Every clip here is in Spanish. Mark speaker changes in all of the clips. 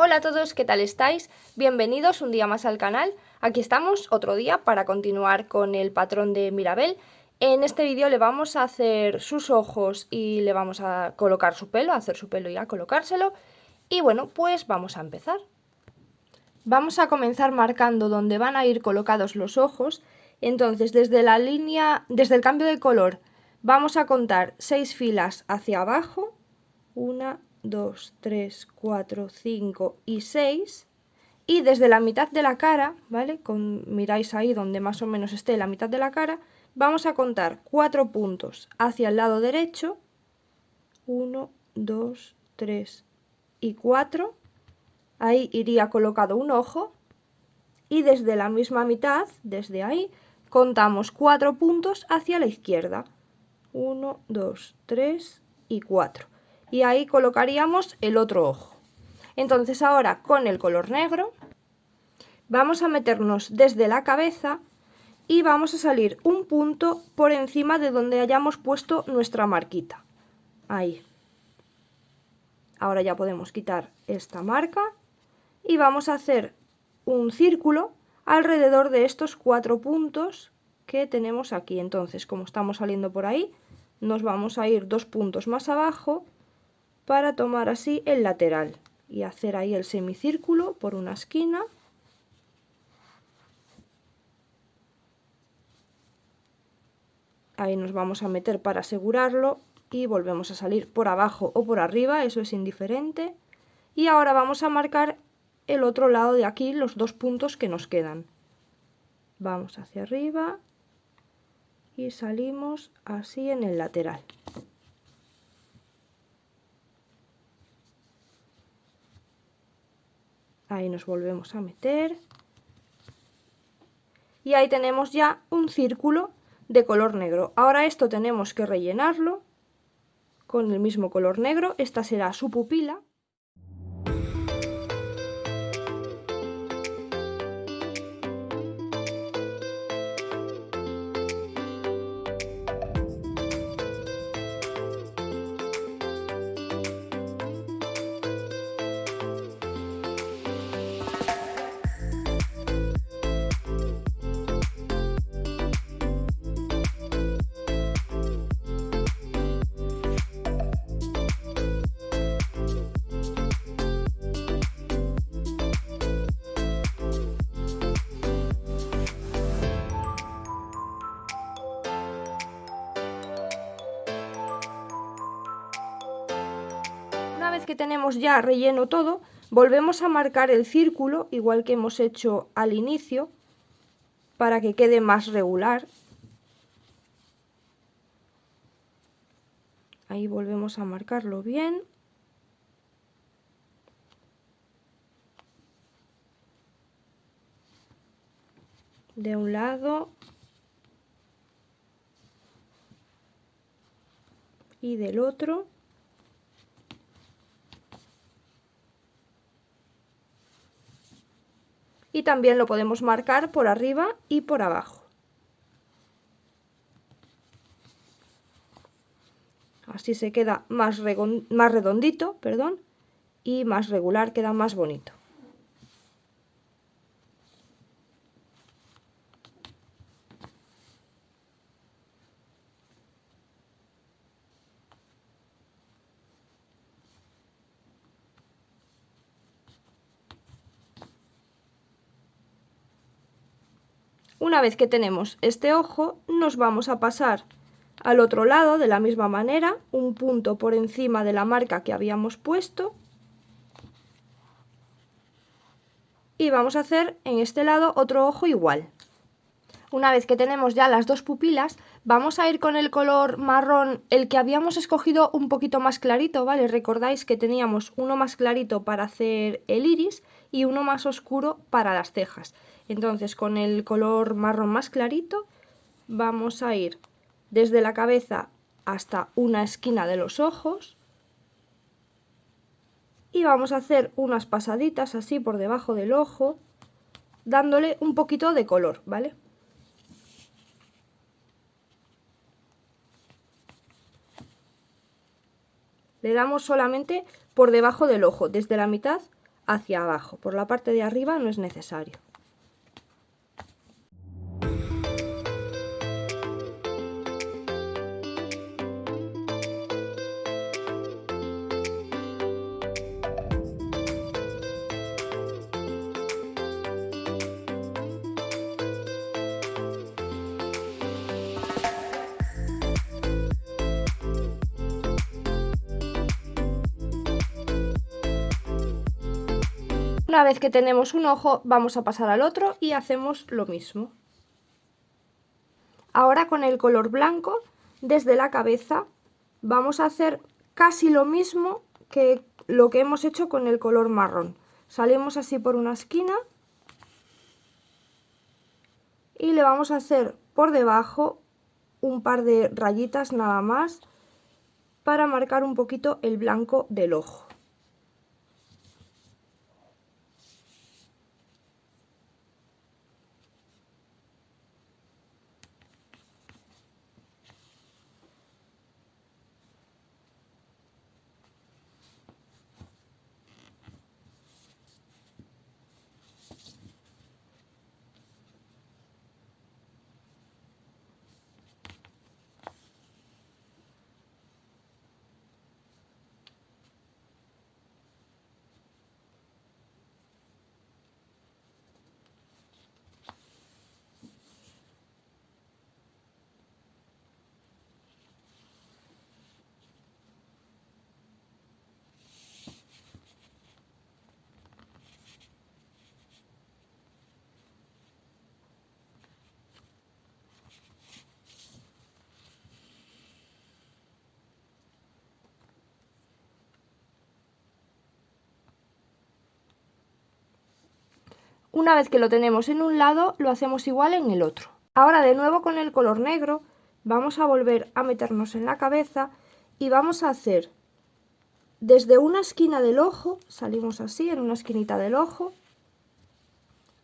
Speaker 1: Hola a todos, ¿qué tal estáis? Bienvenidos un día más al canal. Aquí estamos otro día para continuar con el patrón de Mirabel. En este vídeo le vamos a hacer sus ojos y le vamos a colocar su pelo, a hacer su pelo y a colocárselo. Y bueno, pues vamos a empezar. Vamos a comenzar marcando donde van a ir colocados los ojos. Entonces, desde la línea, desde el cambio de color, vamos a contar 6 filas hacia abajo. 1, 2, 3, 4, 5 y 6. Y desde la mitad de la cara, ¿vale? Miráis ahí donde más o menos esté la mitad de la cara, vamos a contar 4 puntos hacia el lado derecho. 1, 2, 3 y 4. Ahí iría colocado un ojo. Y desde la misma mitad, desde ahí, contamos 4 puntos hacia la izquierda. 1, 2, 3 y 4. Y ahí colocaríamos el otro ojo. Entonces ahora con el color negro vamos a meternos desde la cabeza y vamos a salir un punto por encima de donde hayamos puesto nuestra marquita. Ahí. Ahora ya podemos quitar esta marca y vamos a hacer un círculo alrededor de estos 4 puntos que tenemos aquí. Entonces, como estamos saliendo por ahí, nos vamos a ir 2 puntos más abajo para tomar así el lateral y hacer ahí el semicírculo por una esquina. Ahí nos vamos a meter para asegurarlo y volvemos a salir por abajo o por arriba, eso es indiferente. Y ahora vamos a marcar el otro lado de aquí, los 2 puntos que nos quedan. Vamos hacia arriba y salimos así en el lateral. Ahí nos volvemos a meter. Y ahí tenemos ya un círculo de color negro. Ahora esto tenemos que rellenarlo con el mismo color negro. Esta será su pupila. Una vez que tenemos ya relleno todo, volvemos a marcar el círculo, igual que hemos hecho al inicio, para que quede más regular. Ahí volvemos a marcarlo bien. De un lado y del otro. Y también lo podemos marcar por arriba y por abajo. Así se queda más redondito, perdón, y más regular, queda más bonito. Una vez que tenemos este ojo, nos vamos a pasar al otro lado de la misma manera, un punto por encima de la marca que habíamos puesto. Y vamos a hacer en este lado otro ojo igual. Una vez que tenemos ya las 2 pupilas, vamos a ir con el color marrón, el que habíamos escogido un poquito más clarito, ¿vale? Recordáis que teníamos uno más clarito para hacer el iris y uno más oscuro para las cejas. Entonces, con el color marrón más clarito, vamos a ir desde la cabeza hasta una esquina de los ojos. Y vamos a hacer unas pasaditas así por debajo del ojo, dándole un poquito de color, ¿vale? Le damos solamente por debajo del ojo, desde la mitad hacia abajo. Por la parte de arriba no es necesario. Una vez que tenemos un ojo, vamos a pasar al otro y hacemos lo mismo. Ahora con el color blanco, desde la cabeza, vamos a hacer casi lo mismo que lo que hemos hecho con el color marrón. Salimos así por una esquina y le vamos a hacer por debajo un par de rayitas nada más para marcar un poquito el blanco del ojo. Una vez que lo tenemos en un lado, lo hacemos igual en el otro. Ahora de nuevo con el color negro vamos a volver a meternos en la cabeza y vamos a hacer desde una esquina del ojo, salimos así en una esquinita del ojo,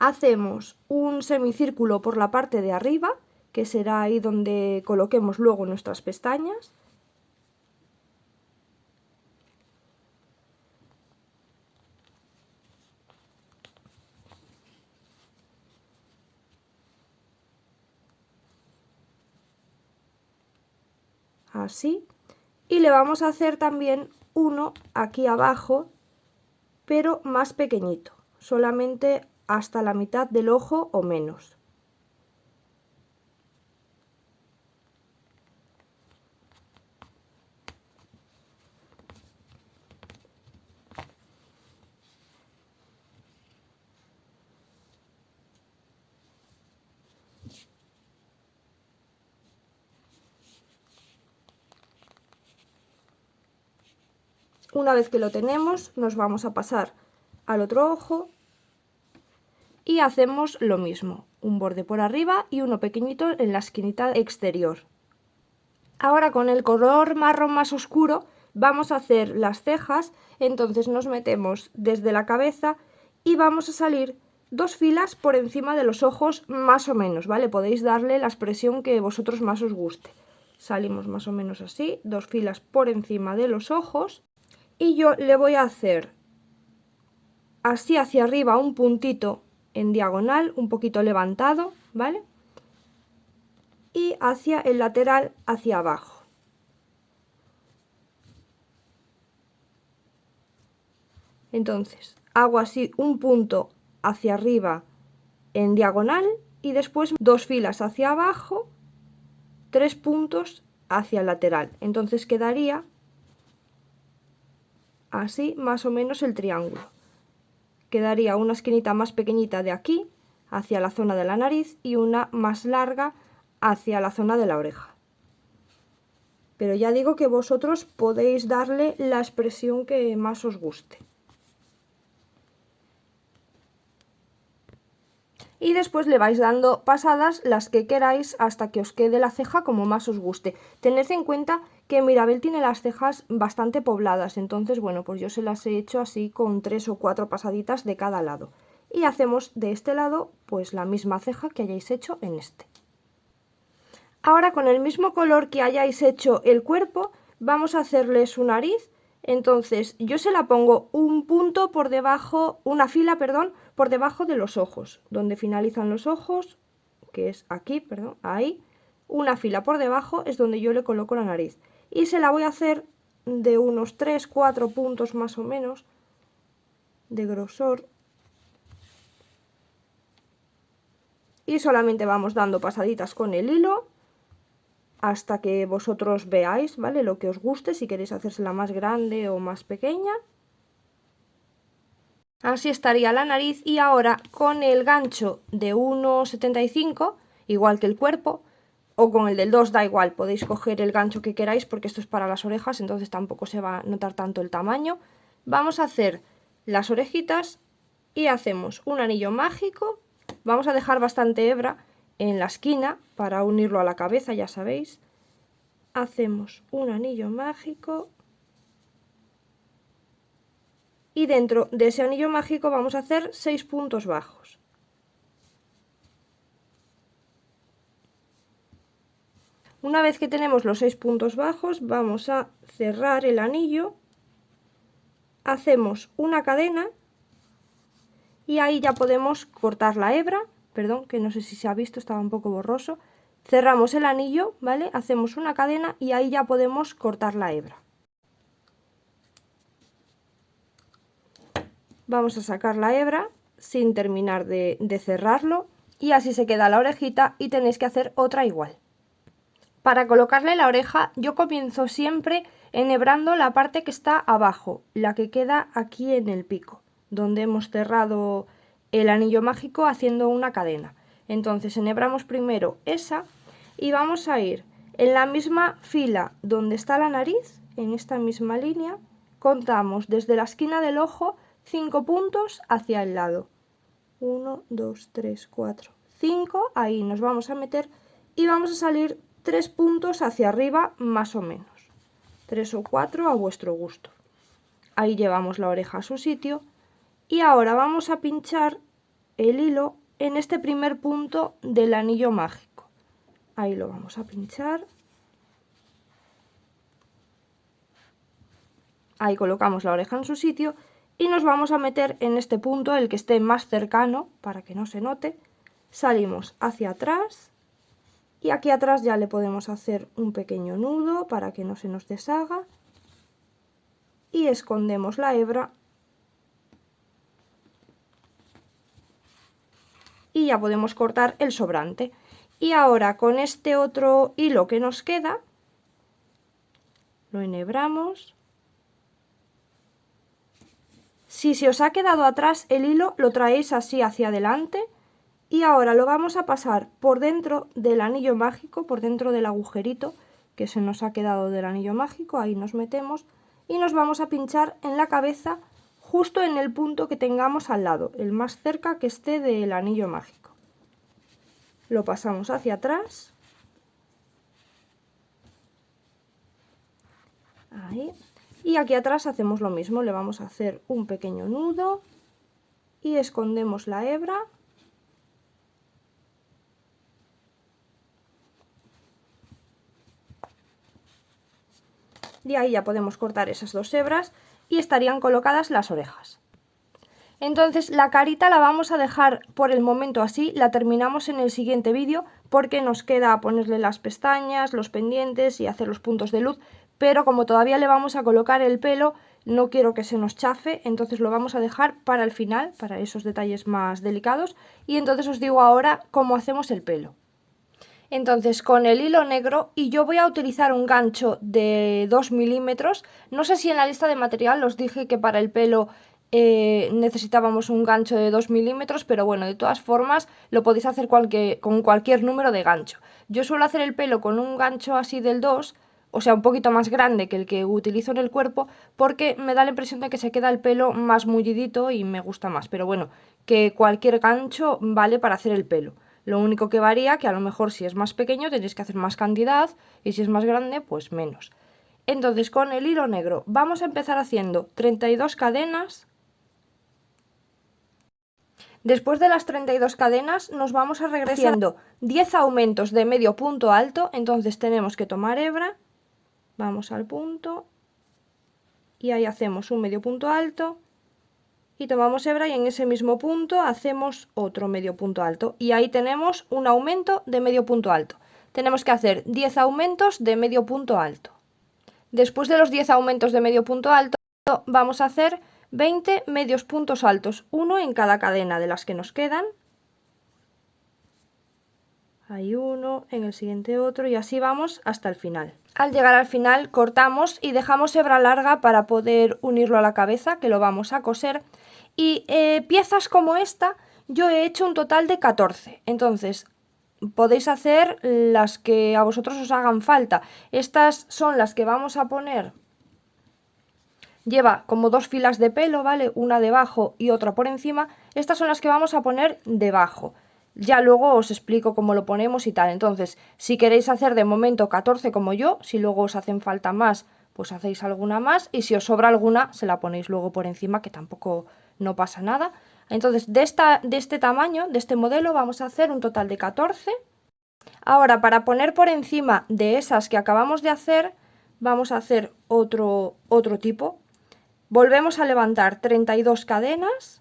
Speaker 1: hacemos un semicírculo por la parte de arriba, que será ahí donde coloquemos luego nuestras pestañas. Así, y le vamos a hacer también uno aquí abajo, pero más pequeñito, solamente hasta la mitad del ojo o menos. Una vez que lo tenemos, nos vamos a pasar al otro ojo y hacemos lo mismo, un borde por arriba y uno pequeñito en la esquinita exterior. Ahora con el color marrón más oscuro vamos a hacer las cejas, entonces nos metemos desde la cabeza y vamos a salir 2 filas por encima de los ojos más o menos, ¿vale? Podéis darle la expresión que vosotros más os guste. Salimos más o menos así, 2 filas por encima de los ojos. Y yo le voy a hacer así hacia arriba un puntito en diagonal, un poquito levantado, ¿vale? Y hacia el lateral, hacia abajo. Entonces, hago así un punto hacia arriba en diagonal y después 2 filas hacia abajo, 3 puntos hacia el lateral. Entonces quedaría así más o menos el triángulo. Quedaría una esquinita más pequeñita de aquí hacia la zona de la nariz y una más larga hacia la zona de la oreja. Pero ya digo que vosotros podéis darle la expresión que más os guste. Y después le vais dando pasadas las que queráis hasta que os quede la ceja como más os guste. Tened en cuenta que Mirabel tiene las cejas bastante pobladas, entonces bueno, pues yo se las he hecho así con 3 o 4 pasaditas de cada lado. Y hacemos de este lado pues la misma ceja que hayáis hecho en este. Ahora con el mismo color que hayáis hecho el cuerpo, vamos a hacerle su nariz, Entonces yo se la pongo un punto por debajo, una fila, perdón, por debajo de los ojos, donde finalizan los ojos, que es aquí, perdón, ahí, una fila por debajo es donde yo le coloco la nariz. Y se la voy a hacer de unos 3-4 puntos más o menos de grosor. Y solamente vamos dando pasaditas con el hilo hasta que vosotros veáis, ¿vale? Lo que os guste, si queréis hacérsela más grande o más pequeña. Así estaría la nariz. Y ahora con el gancho de 1,75, igual que el cuerpo, o con el del 2 da igual, podéis coger el gancho que queráis porque esto es para las orejas, entonces tampoco se va a notar tanto el tamaño. Vamos a hacer las orejitas y hacemos un anillo mágico. Vamos a dejar bastante hebra en la esquina para unirlo a la cabeza, ya sabéis. Hacemos un anillo mágico y dentro de ese anillo mágico vamos a hacer 6 puntos bajos. Una vez que tenemos los 6 puntos bajos, vamos a cerrar el anillo, hacemos una cadena y ahí ya podemos cortar la hebra. Perdón, que no sé si se ha visto, estaba un poco borroso. Cerramos el anillo, ¿vale? Hacemos una cadena y ahí ya podemos cortar la hebra. Vamos a sacar la hebra sin terminar de cerrarlo y así se queda la orejita y tenéis que hacer otra igual. Para colocarle la oreja yo comienzo siempre enhebrando la parte que está abajo, la que queda aquí en el pico, donde hemos cerrado el anillo mágico haciendo una cadena. Entonces enhebramos primero esa y vamos a ir en la misma fila donde está la nariz, en esta misma línea, contamos desde la esquina del ojo 5 puntos hacia el lado. 1, 2, 3, 4, 5, ahí nos vamos a meter y vamos a salir 3 puntos hacia arriba más o menos. 3 o 4 a vuestro gusto. Ahí llevamos la oreja a su sitio y ahora vamos a pinchar el hilo en este primer punto del anillo mágico. Ahí lo vamos a pinchar. Ahí colocamos la oreja en su sitio y nos vamos a meter en este punto, el que esté más cercano, para que no se note. Salimos hacia atrás y aquí atrás ya le podemos hacer un pequeño nudo para que no se nos deshaga y escondemos la hebra y ya podemos cortar el sobrante. Y ahora con este otro hilo que nos queda, lo enhebramos. Si se os ha quedado atrás el hilo, lo traéis así hacia adelante y ahora lo vamos a pasar por dentro del anillo mágico, por dentro del agujerito que se nos ha quedado del anillo mágico. Ahí nos metemos y nos vamos a pinchar en la cabeza justo en el punto que tengamos al lado, el más cerca que esté del anillo mágico. Lo pasamos hacia atrás. Ahí. Y aquí atrás hacemos lo mismo, le vamos a hacer un pequeño nudo y escondemos la hebra. Y ahí ya podemos cortar esas dos hebras y estarían colocadas las orejas. Entonces la carita la vamos a dejar por el momento así, la terminamos en el siguiente vídeo porque nos queda ponerle las pestañas, los pendientes y hacer los puntos de luz, pero como todavía le vamos a colocar el pelo, no quiero que se nos chafe, entonces lo vamos a dejar para el final, para esos detalles más delicados, y entonces os digo ahora cómo hacemos el pelo. Entonces con el hilo negro, y yo voy a utilizar un gancho de 2 milímetros, no sé si en la lista de material os dije que para el pelo necesitábamos un gancho de 2 milímetros, pero bueno, de todas formas lo podéis hacer con cualquier número de gancho. Yo suelo hacer el pelo con un gancho así del 2, o sea, un poquito más grande que el que utilizo en el cuerpo, porque me da la impresión de que se queda el pelo más mullidito y me gusta más, pero bueno, que cualquier gancho vale para hacer el pelo. Lo único que varía, que a lo mejor si es más pequeño tenéis que hacer más cantidad y si es más grande, pues menos. Entonces con el hilo negro vamos a empezar haciendo 32 cadenas. Después de las 32 cadenas nos vamos a regresar haciendo 10 aumentos de medio punto alto, entonces tenemos que tomar hebra, vamos al punto y ahí hacemos un medio punto alto y tomamos hebra y en ese mismo punto hacemos otro medio punto alto y ahí tenemos un aumento de medio punto alto. Tenemos que hacer 10 aumentos de medio punto alto. Después de los 10 aumentos de medio punto alto vamos a hacer 20 medios puntos altos, uno en cada cadena de las que nos quedan. Hay uno, en el siguiente otro y así vamos hasta el final. Al llegar al final cortamos y dejamos hebra larga para poder unirlo a la cabeza, que lo vamos a coser. Y piezas como esta yo he hecho un total de 14, entonces podéis hacer las que a vosotros os hagan falta. Estas son las que vamos a poner. Lleva como dos filas de pelo, ¿vale? Una debajo y otra por encima. Estas son las que vamos a poner debajo. Ya luego os explico cómo lo ponemos y tal. Entonces, si queréis hacer de momento 14 como yo, si luego os hacen falta más, pues hacéis alguna más. Y si os sobra alguna, se la ponéis luego por encima, que tampoco no pasa nada. Entonces, de este tamaño, de este modelo, vamos a hacer un total de 14. Ahora, para poner por encima de esas que acabamos de hacer, vamos a hacer otro tipo. Volvemos a levantar 32 cadenas.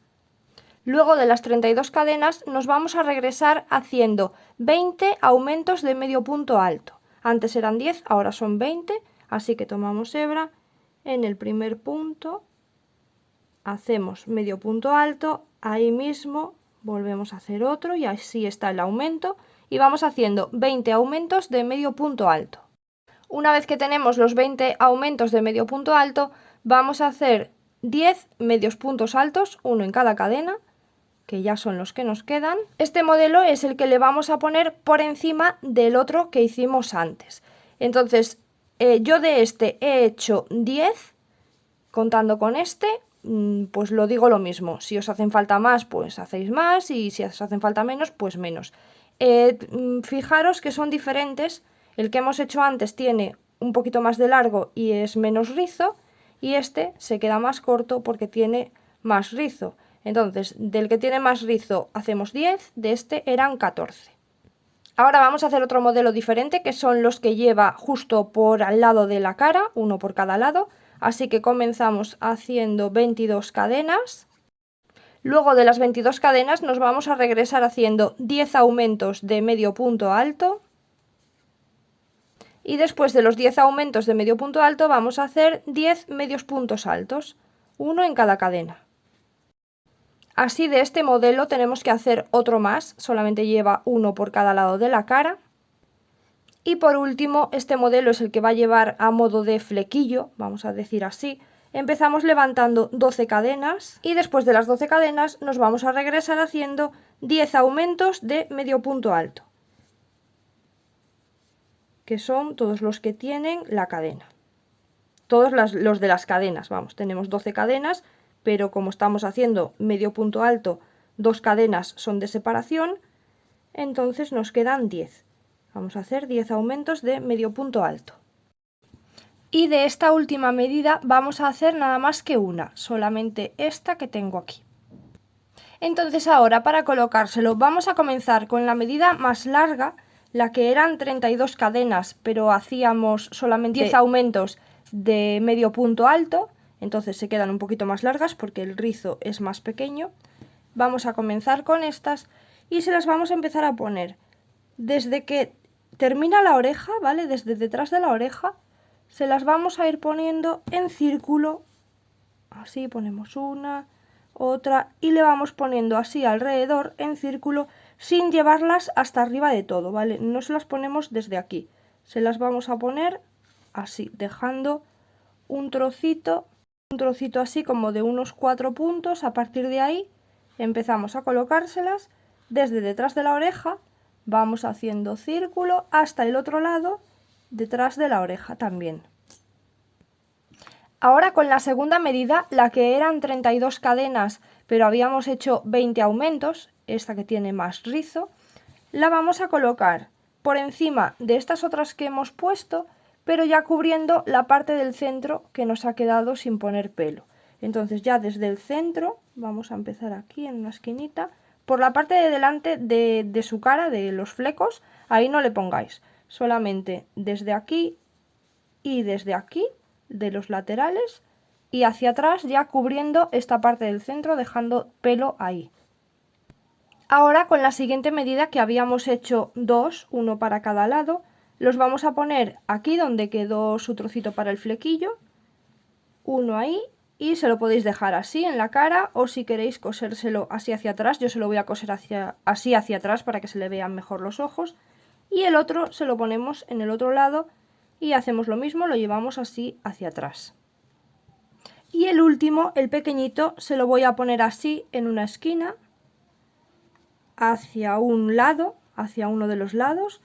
Speaker 1: Luego de las 32 cadenas nos vamos a regresar haciendo 20 aumentos de medio punto alto. Antes eran 10, ahora son 20, así que tomamos hebra en el primer punto, hacemos medio punto alto, ahí mismo volvemos a hacer otro y así está el aumento y vamos haciendo 20 aumentos de medio punto alto. Una vez que tenemos los 20 aumentos de medio punto alto, vamos a hacer 10 medios puntos altos, uno en cada cadena, que ya son los que nos quedan. Este modelo es el que le vamos a poner por encima del otro que hicimos antes. Entonces, yo de este he hecho 10, contando con este, pues lo digo lo mismo. Si os hacen falta más, pues hacéis más, y si os hacen falta menos, pues menos. Fijaros que son diferentes. El que hemos hecho antes tiene un poquito más de largo y es menos rizo, y este se queda más corto porque tiene más rizo. Entonces, del que tiene más rizo hacemos 10, de este eran 14. Ahora vamos a hacer otro modelo diferente, que son los que lleva justo por al lado de la cara, uno por cada lado. Así que comenzamos haciendo 22 cadenas. Luego de las 22 cadenas nos vamos a regresar haciendo 10 aumentos de medio punto alto. Y después de los 10 aumentos de medio punto alto vamos a hacer 10 medios puntos altos, uno en cada cadena. Así de este modelo tenemos que hacer otro más, solamente lleva uno por cada lado de la cara. Y por último, este modelo es el que va a llevar a modo de flequillo, vamos a decir así. Empezamos levantando 12 cadenas y después de las 12 cadenas nos vamos a regresar haciendo 10 aumentos de medio punto alto, que son todos los que tienen la cadena. Todos los de las cadenas, vamos, tenemos 12 cadenas, pero como estamos haciendo medio punto alto, 2 cadenas son de separación, entonces nos quedan 10. Vamos a hacer 10 aumentos de medio punto alto. Y de esta última medida vamos a hacer nada más que una, solamente esta que tengo aquí. Entonces ahora para colocárselo vamos a comenzar con la medida más larga, la que eran 32 cadenas, pero hacíamos solamente 10 aumentos de medio punto alto. Entonces se quedan un poquito más largas porque el rizo es más pequeño. Vamos a comenzar con estas y se las vamos a empezar a poner desde que termina la oreja, ¿vale? Desde detrás de la oreja se las vamos a ir poniendo en círculo. Así ponemos una, otra y le vamos poniendo así alrededor en círculo sin llevarlas hasta arriba de todo, ¿vale? No se las ponemos desde aquí, se las vamos a poner así, dejando un trocito así como de unos 4 puntos. A partir de ahí empezamos a colocárselas desde detrás de la oreja, vamos haciendo círculo hasta el otro lado, detrás de la oreja también. Ahora con la segunda medida, la que eran 32 cadenas, pero habíamos hecho 20 aumentos, esta que tiene más rizo, la vamos a colocar por encima de estas otras que hemos puesto, pero ya cubriendo la parte del centro que nos ha quedado sin poner pelo. Entonces ya desde el centro, vamos a empezar aquí en una esquinita, por la parte de delante de su cara, de los flecos, ahí no le pongáis, solamente desde aquí y desde aquí, de los laterales, y hacia atrás, ya cubriendo esta parte del centro, dejando pelo ahí. Ahora, con la siguiente medida, que habíamos hecho dos, uno para cada lado, los vamos a poner aquí donde quedó su trocito para el flequillo, uno ahí, y se lo podéis dejar así en la cara, o si queréis cosérselo así hacia atrás, yo se lo voy a coser así hacia atrás para que se le vean mejor los ojos, y el otro se lo ponemos en el otro lado y hacemos lo mismo, lo llevamos así hacia atrás. Y el último, el pequeñito, se lo voy a poner así en una esquina, hacia un lado, hacia uno de los lados,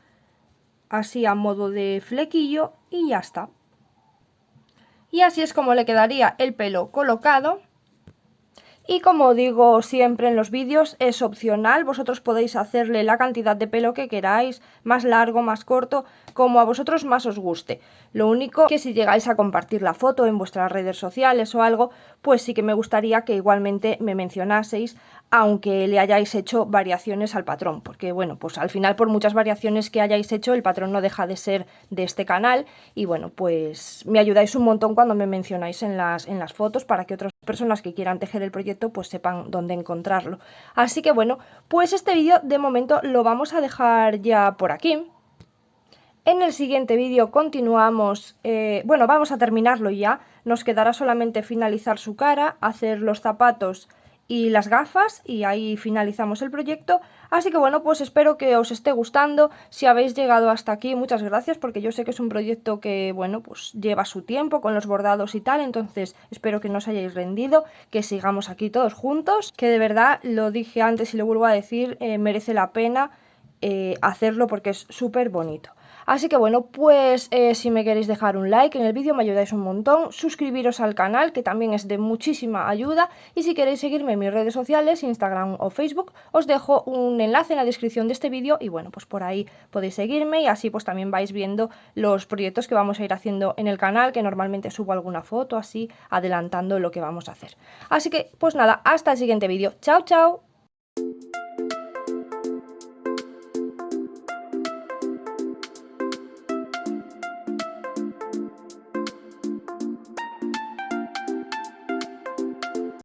Speaker 1: así a modo de flequillo, y ya está. Y así es como le quedaría el pelo colocado. Y como digo siempre en los vídeos, es opcional, vosotros podéis hacerle la cantidad de pelo que queráis, más largo, más corto, como a vosotros más os guste. Lo único que si llegáis a compartir la foto en vuestras redes sociales o algo, pues sí que me gustaría que igualmente me mencionaseis, aunque le hayáis hecho variaciones al patrón, porque bueno, pues al final por muchas variaciones que hayáis hecho, el patrón no deja de ser de este canal, y bueno, pues me ayudáis un montón cuando me mencionáis en las fotos, para que otras personas que quieran tejer el proyecto pues sepan dónde encontrarlo. Así que bueno, pues este vídeo de momento lo vamos a dejar ya por aquí. En el siguiente vídeo continuamos, bueno, vamos a terminarlo ya, nos quedará solamente finalizar su cara, hacer los zapatos y las gafas, y ahí finalizamos el proyecto. Así que bueno, pues espero que os esté gustando. Si habéis llegado hasta aquí, muchas gracias, porque yo sé que es un proyecto que, bueno, pues lleva su tiempo con los bordados y tal, entonces espero que no os hayáis rendido, que sigamos aquí todos juntos, que de verdad, lo dije antes y lo vuelvo a decir, merece la pena hacerlo porque es súper bonito. Así que bueno, pues si me queréis dejar un like en el vídeo me ayudáis un montón, suscribiros al canal que también es de muchísima ayuda, y si queréis seguirme en mis redes sociales, Instagram o Facebook, os dejo un enlace en la descripción de este vídeo, y bueno, pues por ahí podéis seguirme, y así pues también vais viendo los proyectos que vamos a ir haciendo en el canal, que normalmente subo alguna foto así adelantando lo que vamos a hacer. Así que pues nada, hasta el siguiente vídeo. ¡Chao, chao!